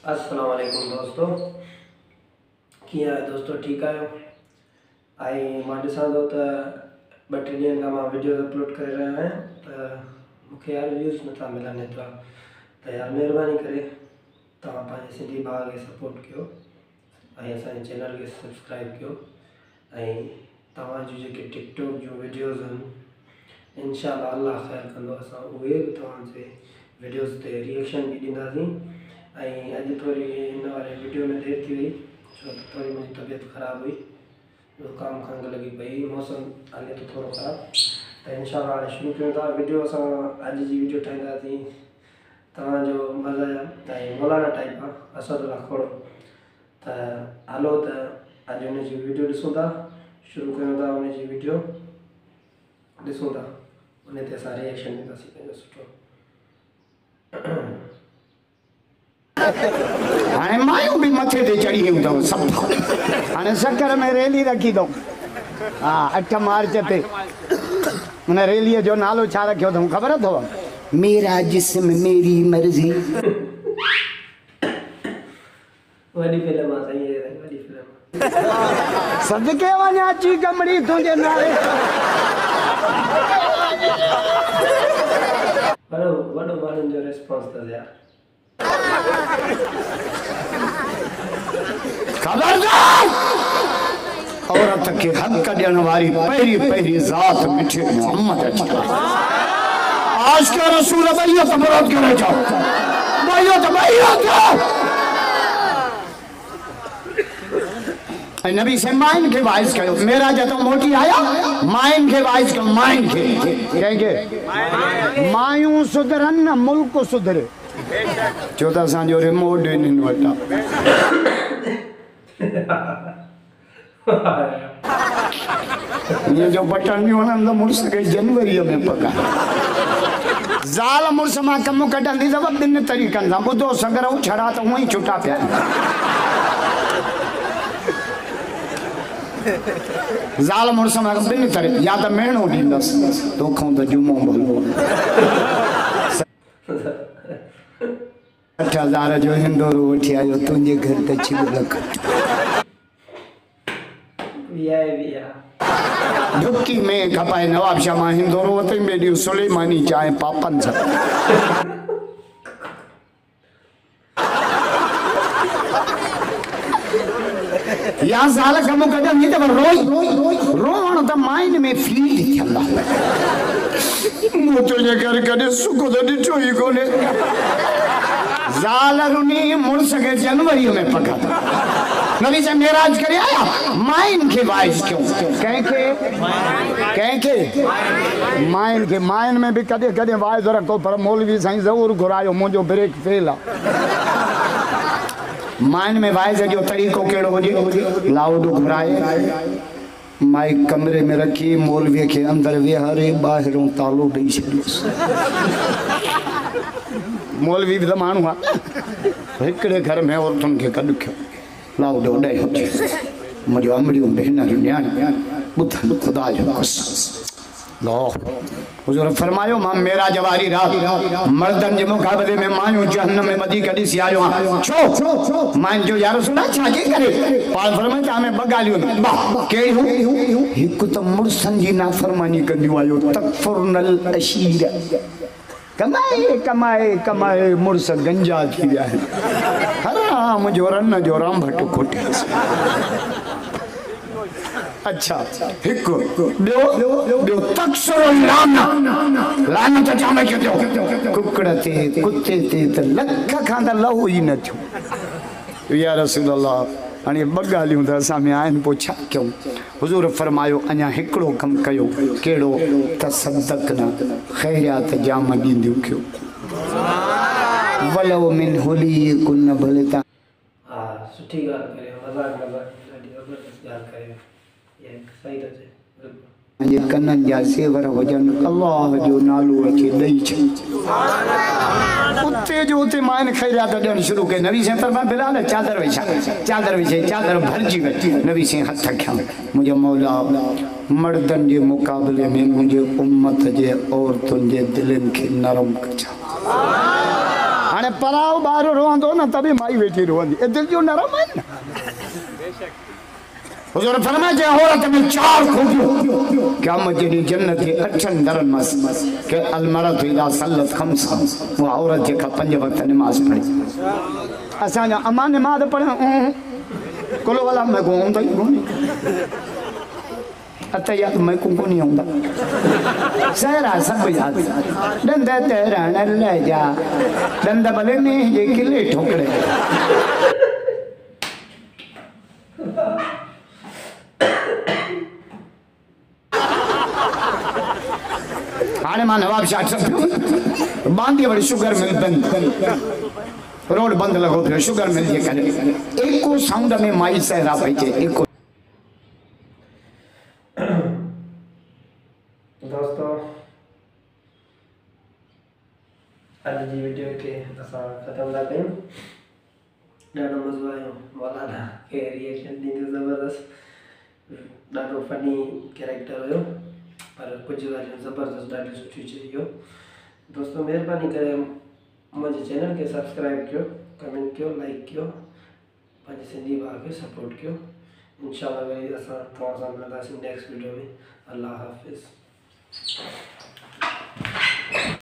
अस्सलाम वालेकुम दोस्तों, कीअं आहियो दोस्तों? ठीकु आहियो? मां ॾिसां थो त 2-3 ॾींहंनि खां मां वीडियो अपलोड करे रहियो आहियां त मूंखे यार व्यूज़ नथा मिलनि एतिरा, त यार महिरबानी करे तव्हां पंहिंजे सिंधी भाउ खे सपोर्ट कयो ऐं असांजे चैनल खे सब्सक्राइब कयो ऐं तव्हांजूं जेके टिकटॉक जूं वीडियोज़ आहिनि इंशाअल्लाह अल्लाह ख़ैर कंदो, असां उहे बि तव्हांजे वीडियोज़ ते रिएक्शन बि ॾींदासीं। अॼु थोड़ी हिन वारे वीडियो में देरि थी वई छो त थोड़ी मुंहिंजी तबियत ख़राबु हुई, ज़ुकाम खंघि लॻी पई, मौसम हले थो थोरो ख़राबु, त इंशाअल्लाह हाणे शुरू कयूं था वीडियो। असां अॼु जी वीडियो ठाहींदासीं तव्हांजो मज़ा ऐं मौलाना टाइप आहे, असदुल्ला खोड़ो। त हलो त अॼु हुनजी वीडियो ॾिसूं था, शुरू कयूं था हुनजी वीडियो ॾिसूं था, उन ते असां रिएक्शन ॾींदासीं पंहिंजो सुठो। हाणे मायूं भी मथे ते चढ़ी वेयूं अथव सभु। हाणे शक्कर में रैली रखी अथऊं, हा 8 मार्च ते। हुन रैलीअ जो नालो छा रखियो अथऊं ख़बर अथव? मेरा जिस्म मेरी मर्ज़ी। वॾी फिल्म आहे साईं, वॾी फिल्म। सदके वञा ची कमड़ी तुंहिंजे नाले। पर वॾो माण्हुनि जो रिस्पॉन्स अथसि यार। खबरदार, औरत के हक ॾियण वारी पहिरीं पहिरीं ज़ात मिठे मोहम्मद अची। आज के रसूल बैयत मुराद करे जाओ, बैयत नबी से माइन के वाइस कयो। मेरा जतो मोटी आया माइन के वाइस कयो, माइन के कहेंगे मायूं सुधरन न मुल्क सुधरे। छो त असांजो रिमोट हिननि वटि आहे। जो बटन बि वणंदो मुड़ुस खे जनवरी में पघार। ज़ाल मुड़ुस मां कमु कढंदी अथव 2 तरीक़नि सां, ॿुधो सगरऊं छड़ा त हूअं ई छुटा पिया। ज़ाल मुड़ुस मां 2 तरह, या त महीनो ॾींदसि तोखां त जुमो भलो। 8,000 जो हिंदोरो वठी आयो तुंहिंजे घर त 6 लख। ढुकी में खपाए नवाब शाह मां हिंदोरो वरितई बेडियूं सुलेमानी चाहे पापन सां। या ज़ाल कमु कढंदी त रोअण त माइन में फील थियंदा। मूं तुंहिंजे घर कॾहिं सुख त ॾिठो ई कोन्हे। ज़ाल रुनी मुड़ुस खे जनवरी में पघार। नबी से मेराज करे आया माइन के वाइस क्यों कंहिंखे माइन के माइन में भी कॾहिं कॾहिं वाइस रखो, पर मौलवी साईं ज़रूर घुरायो, मुंहिंजो ब्रेक फेल आहे। माइन में वाइस जो तरीक़ो कहिड़ो हुजे? लाउड घुराए माइक कमरे में रखी मौलवी के अंदर वेहारे ॿाहिरों तालो ॾेई छॾियोसि। मौलवी भी तो माण्हू आहे। हिकिड़े घर में औरतुनि खे गॾु कयो, लाउड ॾे मुंहिंजो अमड़ियूं भेनरूं न्याणियूं ॿुधनि ख़ुदा जो कसम। हुज़ूर फरमायो मां मेरा जवारी रात मर्दन जे मुक़ाबले में मायूं जहन्नम में वधीक ॾिसी आयो आहियां। छो? मां जो यार सुना छाजे करे? पाल फरमाए त हमें बगालियूं कहिड़ियूं? हिकु त मुड़ुसनि जी नाफ़रमानी कंदियूं आहियो, तकफुरनल अशीर। कमाए कमाए कमाए मुड़ुस गंजा थी विया आहिनि। हराम जो रन जो रांभट खोटियासीं। अच्छा हिकु ॿियो तकसुर लानत जामे कयो कुकड़ ते कुत्ते ते त लख खां त लहू ई न थियो। या रसूल अल्लाह, हाणे 2 ॻाल्हियूं त असां में आहिनि, पोइ छा कयूं? हुज़ूर फरमायो अञा हिकिड़ो कमु कयो। कहिड़ो? तसद्दक़ न ख़ैरियात जाम ॾींदियूं कयो। वलो मिन हुली कुन भले ता। हा सुठी ॻाल्हि करे, मज़ाक ॾाढी ज़बरदस्त ॻाल्हि करे, ये सही तो है। जे कननि जा सेवर हुजनि, अल्लाह जो नालो अचे ॾेई छॾ। उते जो उते माइन ख़ैरियात ॾियणु शुरू कई। नबी से फरमाया बिलाल चादर विछा, चादर विछे, चादर भरिजी वई। नबी से हथ खयां, मुंहिंजो मौला मर्दनि जे मुक़ाबले में मुंहिंजे उम्मत जे औरतुनि जे दिलनि खे नरम कजां। हाणे पराओ ॿार रोअंदो न तभी माई वेठी रोअंदी ए दिल जो नरम है न हुजूर फरमाए जे औरत में 4 खूबियूं क़यामत जी जन्नत के 8 दरन मस के अल मरद इला सल्लत खम्स वो औरत जे का 5 वक्त नमाज पढ़ी असा जा अमा नमाज पढ़ कोलो वाला मैं गोंदा ही गोनी अते याद मैं को नहीं आंदा सारा सब याद दंद तेरा न ले जा दंद भले में ये किले ठोकड़े हाने मां नवाब शाह सब बांधी बड़ी शुगर मिल बंद रोड बंद लगो फिर शुगर मिल जे करे एको साउंड में माई सहरा पइजे एको दोस्तों अॼु जी वीडियो खे असां ख़तमु था कयूं ॾाढो मज़ो आयो मौलाना खे रिएक्शन ॾींदो ज़बरदस्त ॾाढो फनी कैरेक्टर हुयो पर कुझु ॻाल्हियूं ज़बरदस्त ॾाढी सुठी चई दोस्तों महिरबानी करे मुंहिंजे चैनल खे सब्सक्राइब कयो कमेंट कयो लाइक कयो पंहिंजे सिंधी भाउ खे सपोर्ट कयो इंशाअल्लाह वरी असां तव्हां सां मिलंदासीं नेक्स्ट वीडियो में अल्लाह हाफ़िज़